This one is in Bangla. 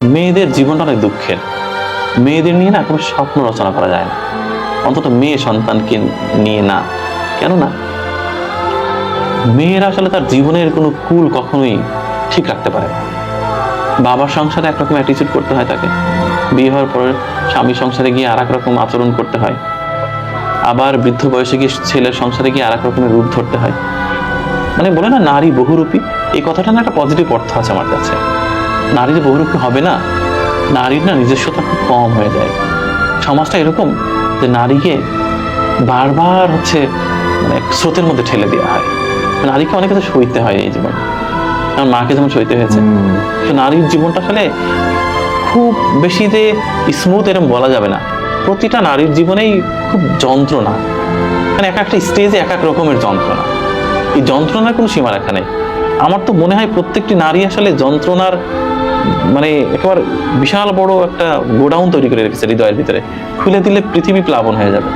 মেয়েদের জীবনটা অনেক দুঃখের। মেয়েদের নিয়ে না কোনো স্বপ্ন রচনা করা যায় না, অন্তত মেয়ে সন্তানকে নিয়ে না। কেননা মেয়েরা আসলে তার জীবনের কোনো কুল কখনোই ঠিক রাখতে পারে না। বাবার সংসারে একরকম অ্যাটিচিউড করতে হয় তাকে, বিয়ে হওয়ার পরে স্বামী সংসারে গিয়ে আর এক রকম আচরণ করতে হয়, আবার বৃদ্ধ বয়সে গিয়ে ছেলের সংসারে গিয়ে আর এক রকমের রূপ ধরতে হয়। মানে বলে না নারী বহুরূপী, এই কথাটা না একটা পজিটিভ অর্থ আছে আমার কাছে। নারী যে বহুরূপী হবে না, নারীর না নিজস্বতা খুব কম হয়ে যায়। সমাজটা এরকম যে নারীকে বারবার মানে স্রোতের মধ্যে ঠেলে দেওয়া হয়। নারীকে অনেক কিছু সইতে হয় এই জীবন, আমার মাকে যেমন সইতে হয়েছে। তো নারীর জীবনটা আসলে খুব বেশি যে স্মুথ এরকম বলা যাবে না। প্রতিটা নারীর জীবনেই খুব যন্ত্রণা, মানে এক একটা স্টেজে এক এক রকমের যন্ত্রণা। এই যন্ত্রণার কোনো সীমারেখা নেই। আমার তো মনে হয় প্রত্যেকটি নারী আসলে যন্ত্রণার মানে একেবারে বিশাল বড় একটা গোডাউন তৈরি করে রেখেছে হৃদয়ের ভিতরে। খুলে দিলে পৃথিবী প্লাবন হয়ে যাবে।